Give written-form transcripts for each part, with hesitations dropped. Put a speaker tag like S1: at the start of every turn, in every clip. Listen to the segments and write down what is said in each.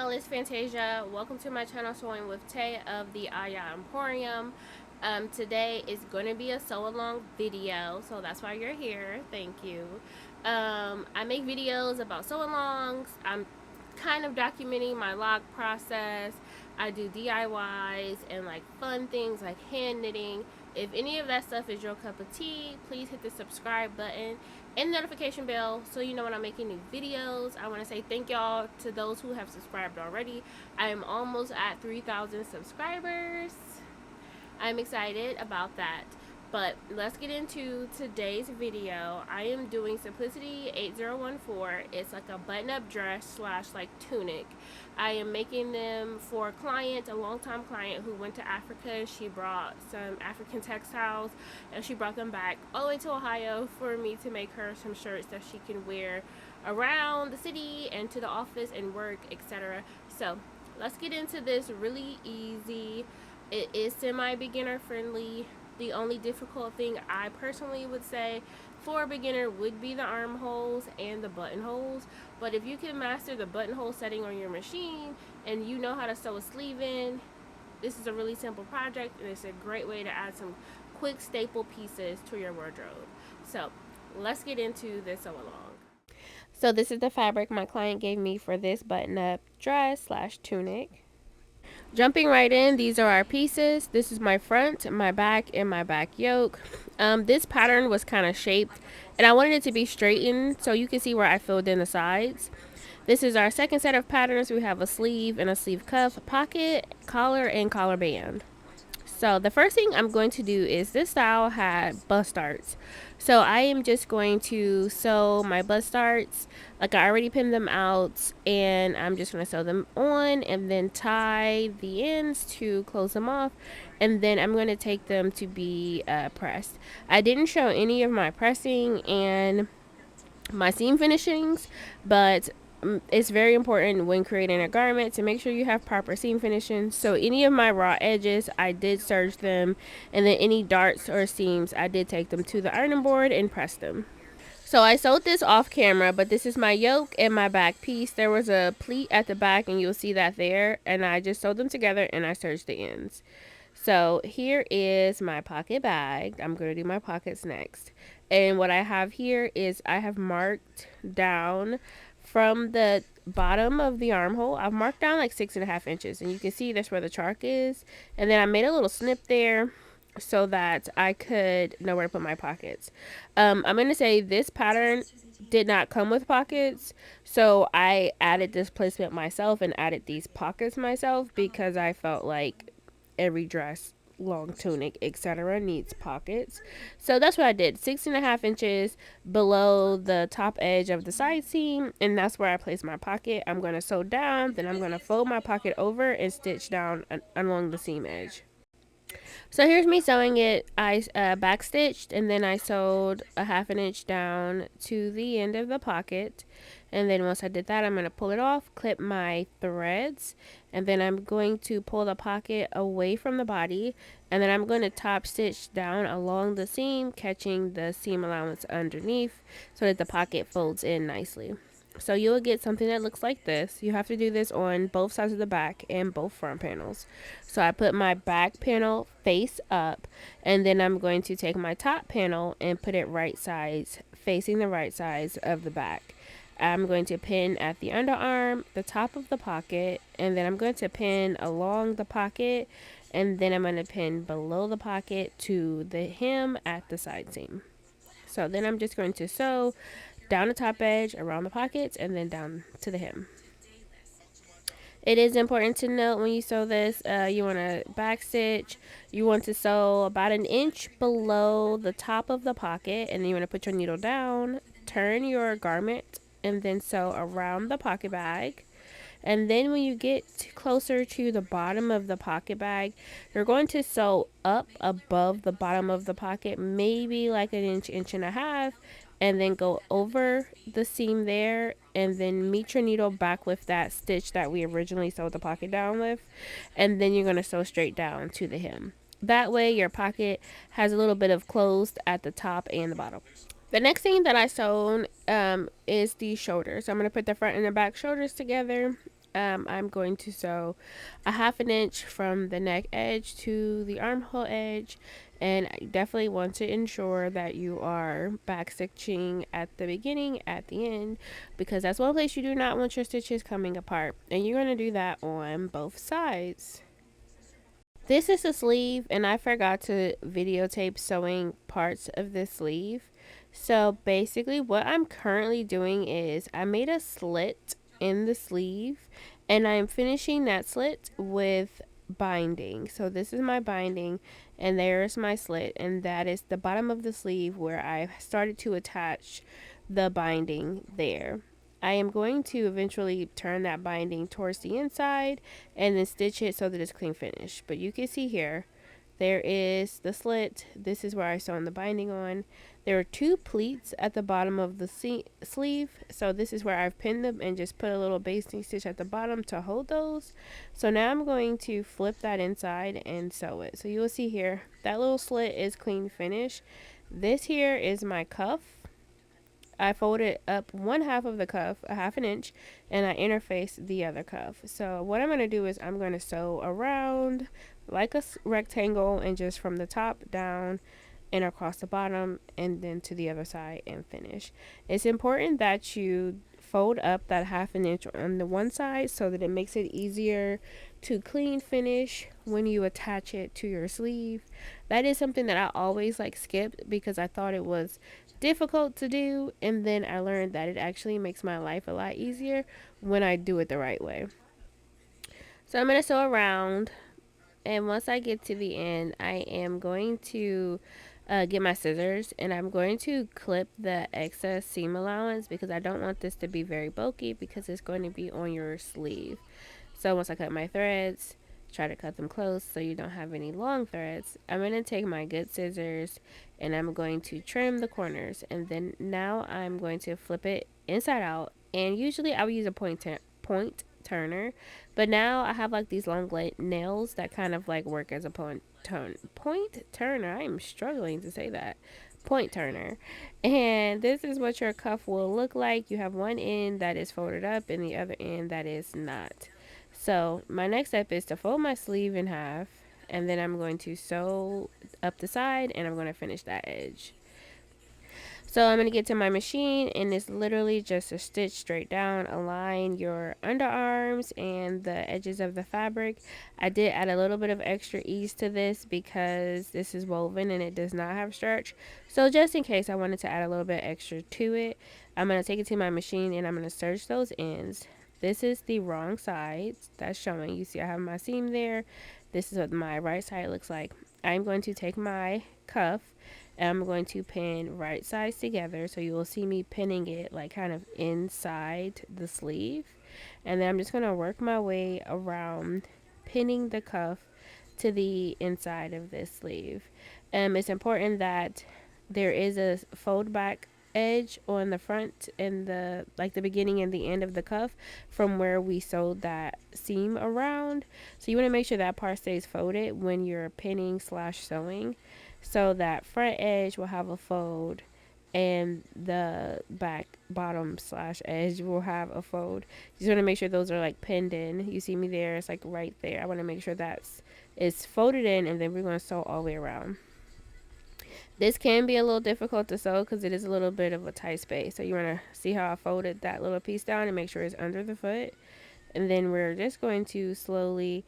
S1: y'all, it's Fantasia. Welcome to my channel Sewing with Tay of the Aya Emporium. Today is going to be a sew along video, so that's why you're here. Thank you. I make videos about sew alongs. I'm kind of documenting my log process. I do DIYs and like fun things like hand knitting. If any of that stuff is your cup of tea, please hit the subscribe button and notification bell so you know when I'm making new videos. I want to say thank y'all to those who have subscribed already. I am almost at 3,000 subscribers. I'm excited about that. But let's get into today's video. I am doing Simplicity 8014. It's like a button-up dress slash like tunic. I am making them for a client, a long-time client who went to Africa. She brought some African textiles and she brought them back all the way to Ohio for me to make her some shirts that she can wear around the city and to the office and work, etc. So let's get into this really easy. It is semi-beginner friendly. The only difficult thing I personally would say for a beginner would be the armholes and the buttonholes. But if you can master the buttonhole setting on your machine and you know how to sew a sleeve in, this is a really simple project and it's a great way to add some quick staple pieces to your wardrobe. So let's get into this sew along. So this is the fabric my client gave me for this button-up dress slash tunic. Jumping right in, these are our pieces. This is my front, my back, and my back yoke. This pattern was kind of shaped and I wanted it to be straightened so you can see where I filled in the sides. This is our second set of patterns. We have a sleeve and a sleeve cuff, pocket, collar, and collar band. So the first thing I'm going to do is this style had bust darts. So I am just going to sew my bust darts. Like I already pinned them out and I'm just going to sew them on and then tie the ends to close them off. And then I'm going to take them to be pressed. I didn't show any of my pressing and my seam finishings, but it's very important when creating a garment to make sure you have proper seam finishing. So any of my raw edges, I did serge them, and then any darts or seams, I did take them to the ironing board and press them. So I sewed this off camera, but this is my yoke and my back piece. There was a pleat at the back and you'll see that there, and I just sewed them together and I serged the ends. So here is my pocket bag. I'm going to do my pockets next. And what I have here is I have marked down from the bottom of the armhole. I've marked down like 6.5 inches, and you can see that's where the chark is. And then I made a little snip there so that I could know where to put my pockets. I'm going to say this pattern did not come with pockets, so I added this placement myself and added these pockets myself because I felt like every dress, long tunic, etc. needs pockets. So that's what I did. 6.5 inches below the top edge of the side seam, and that's where I placed my pocket. I'm going to sew down, then I'm going to fold my pocket over and stitch down along the seam edge. So here's me sewing it. I back stitched and then I sewed a 1/2 inch down to the end of the pocket, and then once I did that, I'm going to pull it off, clip my threads, and then I'm going to pull the pocket away from the body, and then I'm going to top stitch down along the seam, catching the seam allowance underneath so that the pocket folds in nicely. So you'll get something that looks like this. You have to do this on both sides of the back and both front panels. So I put my back panel face up, and then I'm going to take my top panel and put it right sides, facing the right sides of the back. I'm going to pin at the underarm, the top of the pocket, and then I'm going to pin along the pocket, and then I'm going to pin below the pocket to the hem at the side seam. So then I'm just going to sew down the top edge, around the pockets, and then down to the hem. It is important to note when you sew this, you want to back stitch. You want to sew about 1 inch below the top of the pocket, and then you want to put your needle down, turn your garment, and then sew around the pocket bag. And then when you get closer to the bottom of the pocket bag, you're going to sew up above the bottom of the pocket, maybe like 1 inch, 1.5 inches, and then go over the seam there, and then meet your needle back with that stitch that we originally sewed the pocket down with, and then you're going to sew straight down to the hem. That way your pocket has a little bit of closed at the top and the bottom. The next thing that I sewn is the shoulders. So I'm going to put the front and the back shoulders together. I'm going to sew a half an inch from the neck edge to the armhole edge, and I definitely want to ensure that you are back stitching at the beginning, at the end, because that's one place you do not want your stitches coming apart, and you're going to do that on both sides. This is the sleeve, and I forgot to videotape sewing parts of the sleeve. So basically, what I'm currently doing is I made a slit in the sleeve, and I'm finishing that slit with binding. So this is my binding, and there's my slit, and that is the bottom of the sleeve where I started to attach the binding there. I am going to eventually turn that binding towards the inside and then stitch it so that it's clean finish. But you can see here, there is the slit. This is where I sewn the binding on. There are two pleats at the bottom of the sleeve. So this is where I've pinned them and just put a little basting stitch at the bottom to hold those. So now I'm going to flip that inside and sew it. So you will see here, that little slit is clean finish. This here is my cuff. I folded up one half of the cuff, a half an inch, and I interfaced the other cuff. So what I'm going to do is I'm going to sew around like a rectangle and just from the top down and across the bottom and then to the other side and finish. It's important that you fold up that half an inch on the one side so that it makes it easier to clean finish when you attach it to your sleeve. That is something that I always like skipped because I thought it was difficult to do, and then I learned that it actually makes my life a lot easier when I do it the right way. So I'm going to sew around, and once I get to the end, I am going to get my scissors, and I'm going to clip the excess seam allowance because I don't want this to be very bulky because it's going to be on your sleeve. So once I cut my threads, try to cut them close so you don't have any long threads. I'm going to take my good scissors and I'm going to trim the corners, and then now I'm going to flip it inside out, and usually I would use a point turner, but now I have like these long nails that kind of like work as a point turner. I am struggling to say that. Point turner. And this is what your cuff will look like. You have one end that is folded up and the other end that is not. So my next step is to fold my sleeve in half, and then I'm going to sew up the side and I'm going to finish that edge. So I'm going to get to my machine, and it's literally just a stitch straight down, align your underarms and the edges of the fabric. I did add a little bit of extra ease to this because this is woven and it does not have stretch. So just in case I wanted to add a little bit extra to it, I'm going to take it to my machine and I'm going to serge those ends. This is the wrong side that's showing. You see I have my seam there. This is what my right side looks like. I'm going to take my cuff and I'm going to pin right sides together, so you will see me pinning it like kind of inside the sleeve, and then I'm just going to work my way around pinning the cuff to the inside of this sleeve. It's important that there is a fold back edge on the front and the like the beginning and the end of the cuff from where we sewed that seam around. So you want to make sure that part stays folded when you're pinning slash sewing, so that front edge will have a fold and the back bottom slash edge will have a fold. You just want to make sure those are like pinned in. You see me there, it's like right there. I want to make sure that's it's folded in, and then we're going to sew all the way around. This can be a little difficult to sew because it is a little bit of a tight space. So you want to see how I folded that little piece down and make sure it's under the foot. And then we're just going to slowly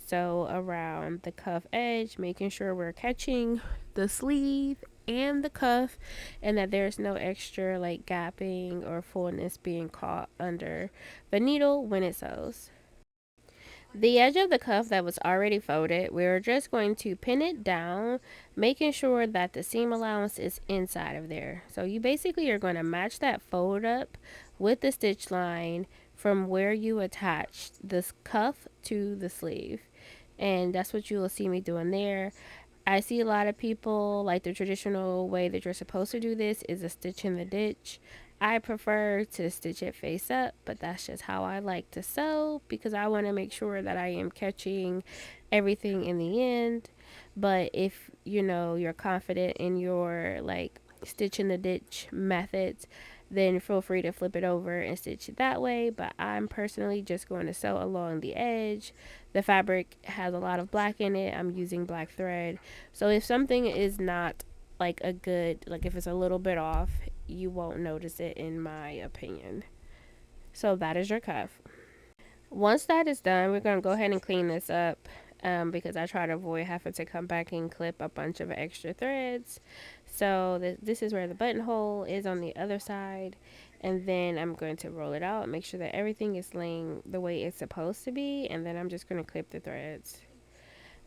S1: sew around the cuff edge, making sure we're catching the sleeve and the cuff, and that there's no extra like gapping or fullness being caught under the needle when it sews. The edge of the cuff that was already folded, we're just going to pin it down, making sure that the seam allowance is inside of there. So you basically are going to match that fold up with the stitch line from where you attached this cuff to the sleeve. And that's what you will see me doing there. I see a lot of people like the traditional way that you're supposed to do this is a stitch in the ditch. I prefer to stitch it face up, but that's just how I like to sew because I want to make sure that I am catching everything in the end. But if you know you're confident in your like stitch in the ditch methods, then feel free to flip it over and stitch it that way. But I'm personally just going to sew along the edge. The fabric has a lot of black in it. I'm using black thread. So if something is not like a good, like if it's a little bit off, you won't notice it in my opinion. So that is your cuff. Once that is done, we're going to go ahead and clean this up, because I try to avoid having to come back and clip a bunch of extra threads. So this is where the buttonhole is on the other side. And then I'm going to roll it out, make sure that everything is laying the way it's supposed to be. And then I'm just going to clip the threads.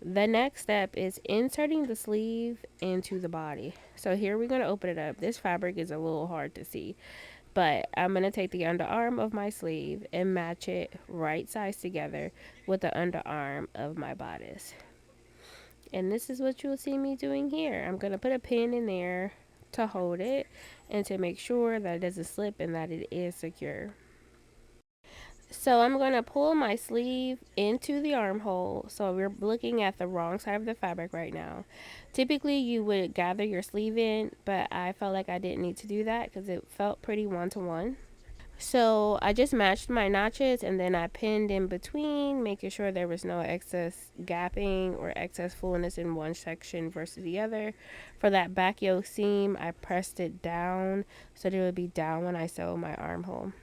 S1: The next step is inserting the sleeve into the body. So here we're going to open it up. This fabric is a little hard to see, but I'm going to take the underarm of my sleeve and match it right sides together with the underarm of my bodice. And this is what you'll see me doing here. I'm going to put a pin in there to hold it and to make sure that it doesn't slip and that it is secure. So I'm going to pull my sleeve into the armhole. So we're looking at the wrong side of the fabric right now. Typically you would gather your sleeve in, but I felt like I didn't need to do that because it felt pretty one-to-one. So I just matched my notches and then I pinned in between, making sure there was no excess gapping or excess fullness in one section versus the other. For that back yoke seam, I pressed it down so that it would be down when I sew my armhole.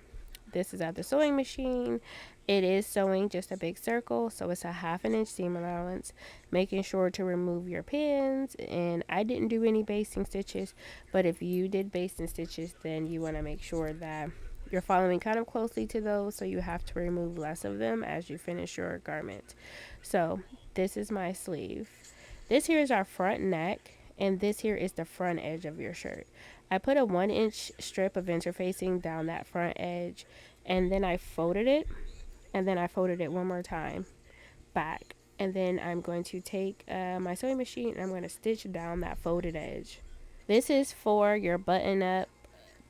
S1: This is at the sewing machine. It is sewing just a big circle, so it's a 1/2 inch seam allowance. Making sure to remove your pins, and I didn't do any basting stitches, but if you did basting stitches, then you want to make sure that you're following kind of closely to those, so you have to remove less of them as you finish your garment. So this is my sleeve. This here is our front neck, and this here is the front edge of your shirt. I put a 1 inch strip of interfacing down that front edge, and then I folded it, and then I folded it one more time back. And then I'm going to take my sewing machine and I'm going to stitch down that folded edge. This is for your button up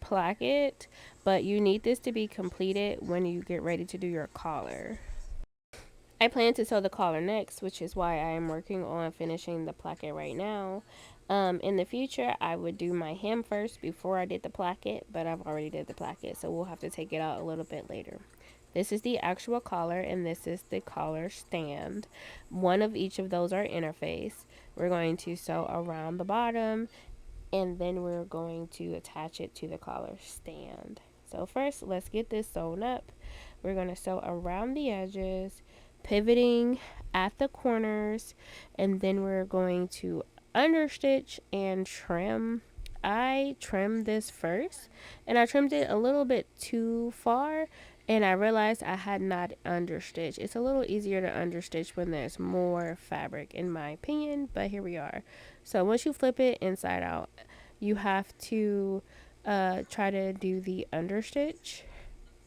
S1: placket, but you need this to be completed when you get ready to do your collar. I plan to sew the collar next, which is why I am working on finishing the placket right now. In the future, I would do my hem first before I did the placket, but I've already did the placket, so we'll have to take it out a little bit later. This is the actual collar, and this is the collar stand. One of each of those are interface. We're going to sew around the bottom, and then we're going to attach it to the collar stand. So first, let's get this sewn up. We're going to sew around the edges, pivoting at the corners, and then we're going to understitch and trim. I trimmed this first, and I trimmed it a little bit too far, and I realized I had not understitched. It's a little easier to understitch when there's more fabric, in my opinion, but here we are. So once you flip it inside out, you have to try to do the understitch.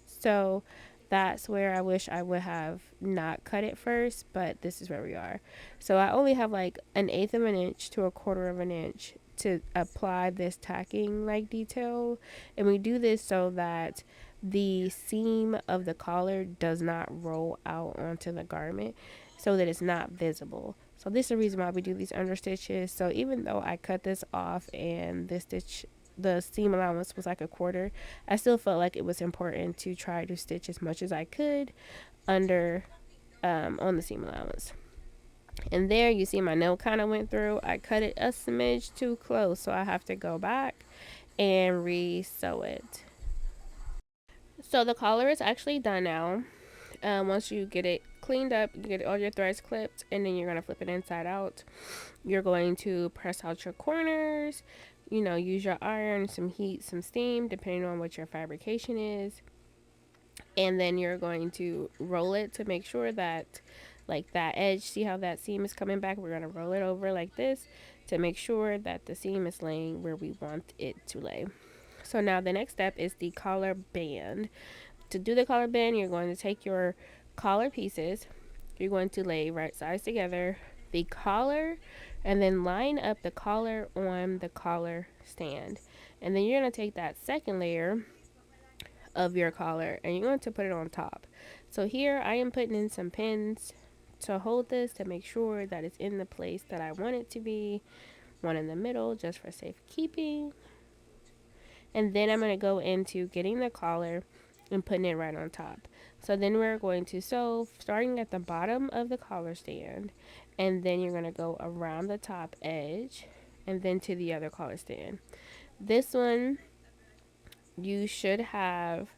S1: So that's where I wish I would have not cut it first, but this is where we are. So I only have like 1/8 of an inch to 1/4 of an inch to apply this tacking like detail, and we do this so that the seam of the collar does not roll out onto the garment, so that it's not visible. So this is the reason why we do these under stitches. So even though I cut this off and this stitch, the seam allowance was like 1/4, I still felt like it was important to try to stitch as much as I could under on the seam allowance. And there you see my nail kind of went through. I cut it a smidge too close, so I have to go back and re-sew it. So the collar is actually done now. Once you get it cleaned up, you get all your threads clipped, and then you're going to flip it inside out. You're going to press out your corners, you know, use your iron, some heat, some steam, depending on what your fabrication is. And then you're going to roll it to make sure that, like, that edge, see how that seam is coming back? We're going to roll it over like this to make sure that the seam is laying where we want it to lay. So now the next step is the collar band. To do the collar band, you're going to take your collar pieces, you're going to lay right sides together the collar, and then line up the collar on the collar stand. And then you're going to take that second layer of your collar and you're going to put it on top. So here I am putting in some pins to hold this to make sure that it's in the place that I want it to be. One in the middle just for safekeeping. And then I'm going to go into getting the collar and putting it right on top. So then we're going to sew starting at the bottom of the collar stand, and then you're going to go around the top edge and then to the other collar stand. This one you should have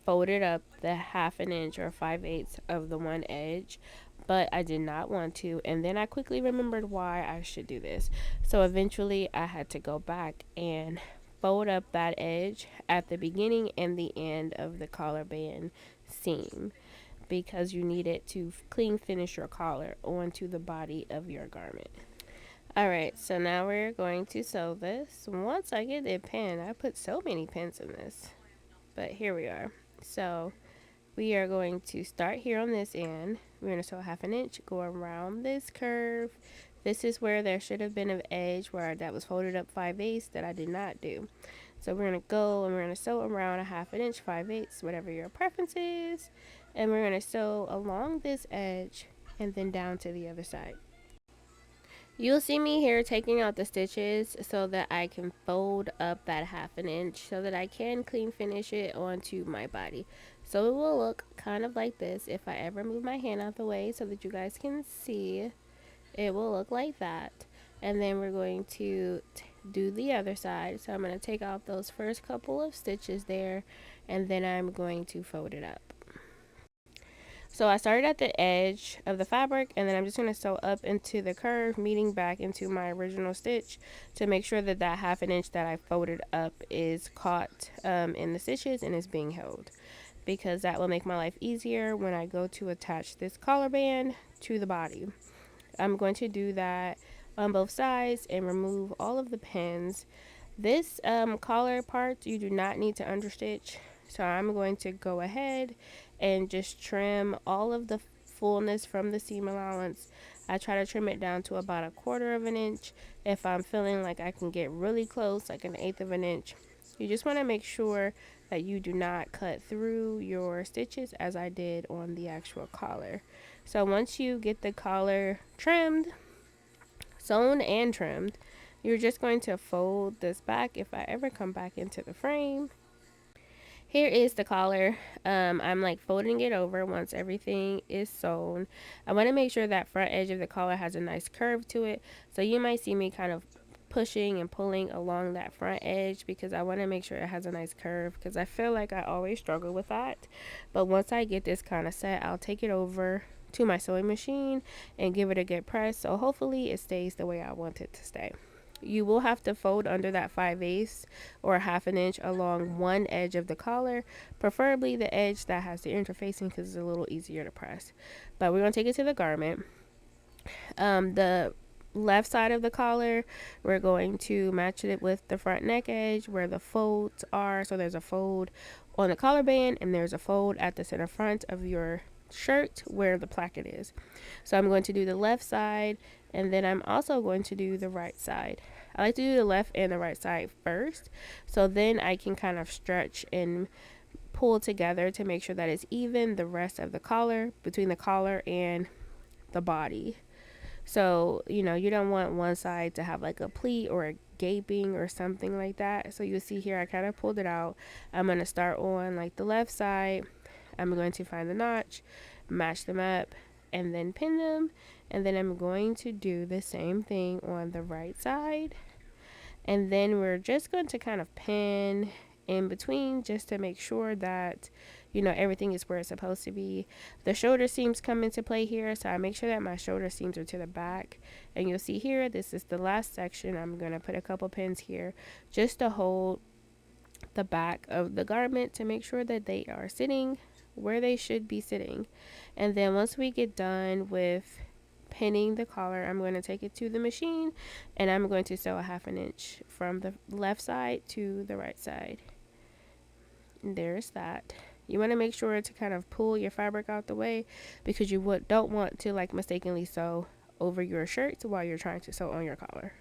S1: folded up the 1/2 inch or 5/8 of the one edge, but I did not want to, and then I quickly remembered why I should do this. So eventually I had to go back and fold up that edge at the beginning and the end of the collar band seam, because you need it to clean finish your collar onto the body of your garment. Alright, so now we're going to sew this. Once I get it pinned, I put so many pins in this, but here we are. So we are going to start here on this end. We're going to sew 1/2 inch, go around this curve. This is where there should have been an edge where that was folded up 5/8 that I did not do. So we're going to go and we're going to sew around 1/2 inch, 5/8, whatever your preference is. And we're going to sew along this edge and then down to the other side. You'll see me here taking out the stitches so that I can fold up that 1/2 inch so that I can clean finish it onto my body. So it will look kind of like this. If I ever move my hand out the way so that you guys can see, it will look like that. And then we're going to do the other side. So I'm going to take out those first couple of stitches there, and then I'm going to fold it up. So I started at the edge of the fabric, and then I'm just going to sew up into the curve, meeting back into my original stitch to make sure that that 1/2 inch that I folded up is caught in the stitches and is being held, because that will make my life easier when I go to attach this collar band to the body. I'm going to do that on both sides and remove all of the pins. This collar part, you do not need to understitch, so I'm going to go ahead and just trim all of the fullness from the seam allowance. I try to trim it down to about 1/4 of an inch. If I'm feeling like I can get really close, like 1/8 of an inch, you just want to make sure that you do not cut through your stitches as I did on the actual collar. So once you get the collar trimmed, sewn and trimmed, you're just going to fold this back. If I ever come back into the frame, here is the collar. I'm like folding it over once everything is sewn. I want to make sure that front edge of the collar has a nice curve to it. So you might see me kind of pushing and pulling along that front edge because I want to make sure it has a nice curve, because I feel like I always struggle with that. But once I get this kind of set, I'll take it over to my sewing machine and give it a good press, so hopefully it stays the way I want it to stay. You will have to fold under that 5/8 or 1/2 inch along one edge of the collar, preferably the edge that has the interfacing, because it's a little easier to press. But we're going to take it to the garment. The left side of the collar, we're going to match it with the front neck edge where the folds are. So there's a fold on the collar band and there's a fold at the center front of your shirt where the placket is. So I'm going to do the left side, and then I'm also going to do the right side. I like to do the left and the right side first, so then I can kind of stretch and pull together to make sure that it's even the rest of the collar between the collar and the body. So, you know, you don't want one side to have like a pleat or a gaping or something like that. So you'll see here I kind of pulled it out. I'm going to start on like the left side. I'm going to find the notch, match them up, and then pin them. And then I'm going to do the same thing on the right side. And then we're just going to kind of pin in between just to make sure that, you know, everything is where it's supposed to be. The shoulder seams come into play here, so I make sure that my shoulder seams are to the back. And you'll see here, this is the last section. I'm going to put a couple pins here just to hold the back of the garment to make sure that they are sitting where they should be sitting. And then once we get done with pinning the collar, I'm going to take it to the machine and I'm going to sew 1/2 inch from the left side to the right side. And there's that. You want to make sure to kind of pull your fabric out the way, because you don't want to like mistakenly sew over your shirt while you're trying to sew on your collar.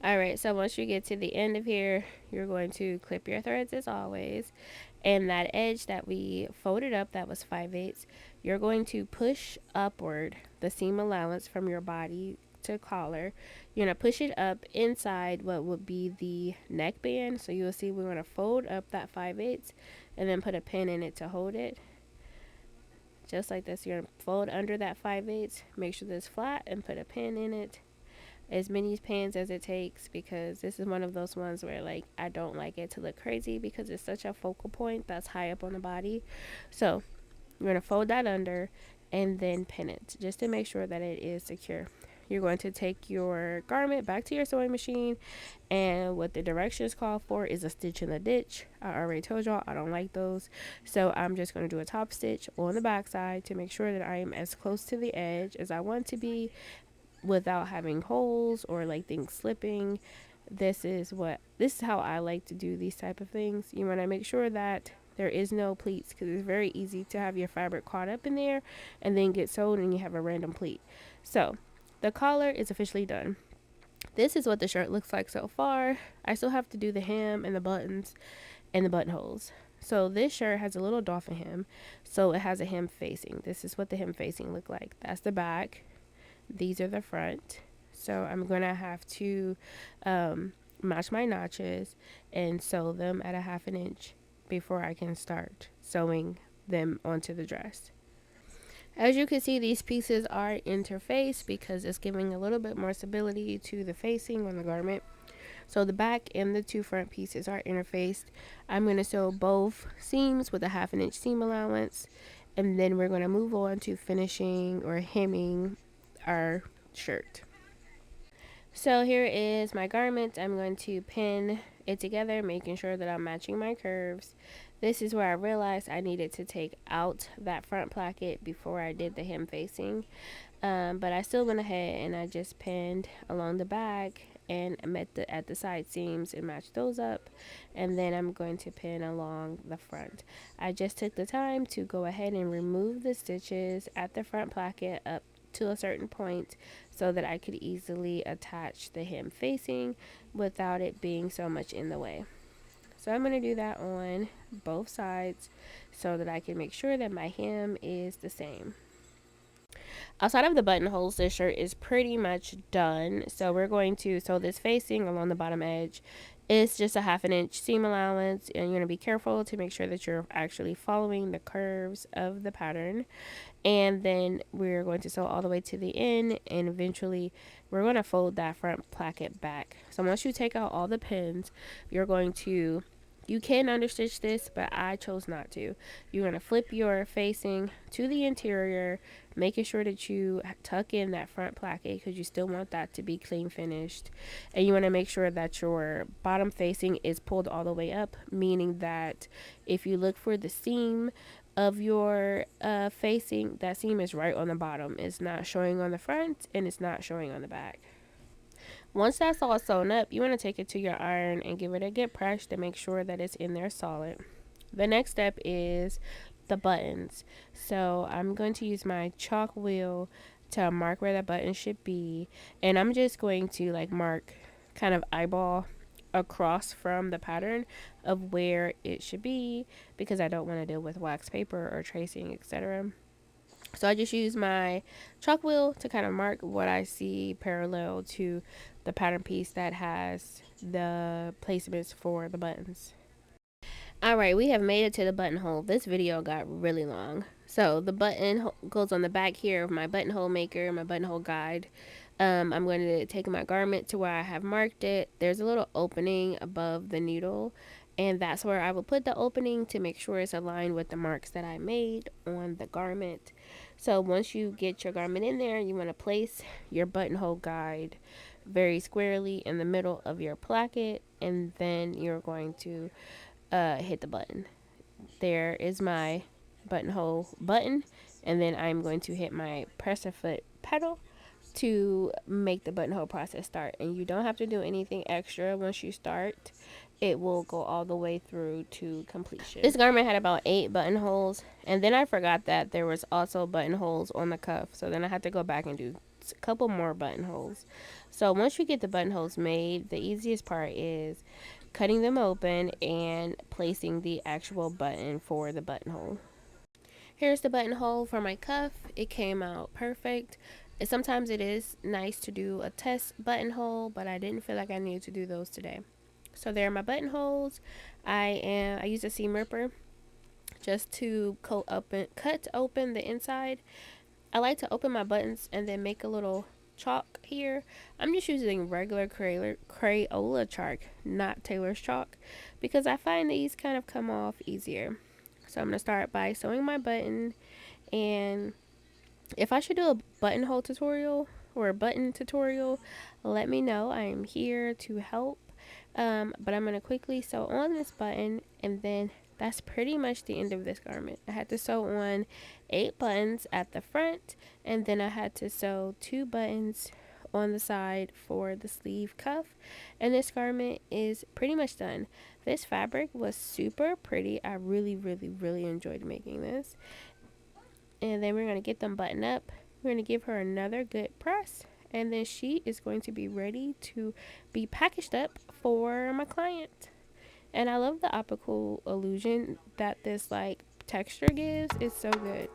S1: Alright, so once you get to the end of here, you're going to clip your threads as always. And that edge that we folded up, that was 5/8, you're going to push upward the seam allowance from your body to collar. You're going to push it up inside what would be the neckband. So you'll see we're going to fold up that 5/8 and then put a pin in it to hold it. Just like this, you're going to fold under that 5/8, make sure that it's flat, and put a pin in it. As many pins as it takes, because this is one of those ones where like I don't like it to look crazy because it's such a focal point that's high up on the body. So you're going to fold that under and then pin it just to make sure that it is secure. You're going to take your garment back to your sewing machine, and what the directions call for is a stitch in the ditch. I already told y'all I don't like those, so I'm just going to do a top stitch on the back side to make sure that I am as close to the edge as I want to be without having holes or like things slipping. This is how I like to do these type of things. You want to make sure that there is no pleats, because it's very easy to have your fabric caught up in there and then get sewed and you have a random pleat. So the collar is officially done. This is what the shirt looks like so far. I still have to do the hem and the buttons and the buttonholes. So this shirt has a little dolphin hem, so it has a hem facing. This is what the hem facing look like. That's the back. These are the front. So I'm gonna have to match my notches and sew them at a 1/2 inch before I can start sewing them onto the dress. As you can see, these pieces are interfaced because it's giving a little bit more stability to the facing on the garment. So the back and the 2 front pieces are interfaced. I'm going to sew both seams with a 1/2 inch seam allowance, and then we're going to move on to finishing or hemming our shirt. So here is my garment. I'm going to pin it together, making sure that I'm matching my curves. This is where I realized I needed to take out that front placket before I did the hem facing. But I still went ahead and I just pinned along the back and met at the side seams and matched those up, and then I'm going to pin along the front. I just took the time to go ahead and remove the stitches at the front placket up to a certain point so that I could easily attach the hem facing without it being so much in the way. So I'm going to do that on both sides so that I can make sure that my hem is the same. Outside of the buttonholes, this shirt is pretty much done. So we're going to sew this facing along the bottom edge. It's just a 1/2 inch seam allowance, and you're going to be careful to make sure that you're actually following the curves of the pattern. And then we're going to sew all the way to the end, and eventually we're going to fold that front placket back. So once you take out all the pins, you're going to, you can understitch this, but I chose not to. You're going to flip your facing to the interior, making sure that you tuck in that front placket because you still want that to be clean finished. And you want to make sure that your bottom facing is pulled all the way up, meaning that if you look for the seam of your facing, that seam is right on the bottom. It's not showing on the front and it's not showing on the back. Once that's all sewn up, you want to take it to your iron and give it a good press to make sure that it's in there solid. The next step is the buttons. So I'm going to use my chalk wheel to mark where the button should be, and I'm just going to like mark kind of eyeball across from the pattern of where it should be because I don't want to deal with wax paper or tracing, etc. So I just use my chalk wheel to kind of mark what I see parallel to the pattern piece that has the placements for the buttons. Alright, we have made it to the buttonhole. This video got really long. So the button goes on the back here of my buttonhole maker, my buttonhole guide. I'm going to take my garment to where I have marked it. There's a little opening above the needle, and that's where I will put the opening to make sure it's aligned with the marks that I made on the garment. So once you get your garment in there, you want to place your buttonhole guide very squarely in the middle of your placket, and then you're going to hit the button. There is my buttonhole button, and then I'm going to hit my presser foot pedal to make the buttonhole process start. And you don't have to do anything extra once you start. It will go all the way through to completion. This garment had about 8 buttonholes, and then I forgot that there was also buttonholes on the cuff, so then I had to go back and do a couple more buttonholes. So once you get the buttonholes made, the easiest part is cutting them open and placing the actual button for the buttonhole. Here's the buttonhole for my cuff. It came out perfect. And sometimes it is nice to do a test buttonhole, but I didn't feel like I needed to do those today. So there are my buttonholes. I use a seam ripper just to cut open the inside. I like to open my buttons and then make a little chalk here. I'm just using regular Crayola chalk, not Taylor's chalk, because I find these kind of come off easier. So I'm going to start by sewing my button, and if I should do a buttonhole tutorial or a button tutorial, let me know. I am here to help. But I'm going to quickly sew on this button, and then that's pretty much the end of this garment. I had to sew on 8 buttons at the front, and then I had to sew 2 buttons on the side for the sleeve cuff, and this garment is pretty much done. This fabric was super pretty. I really, really, really enjoyed making this. And then we're going to get them buttoned up. We're going to give her another good press, and then she is going to be ready to be packaged up for my client. And I love the optical illusion that this like texture gives. It's so good.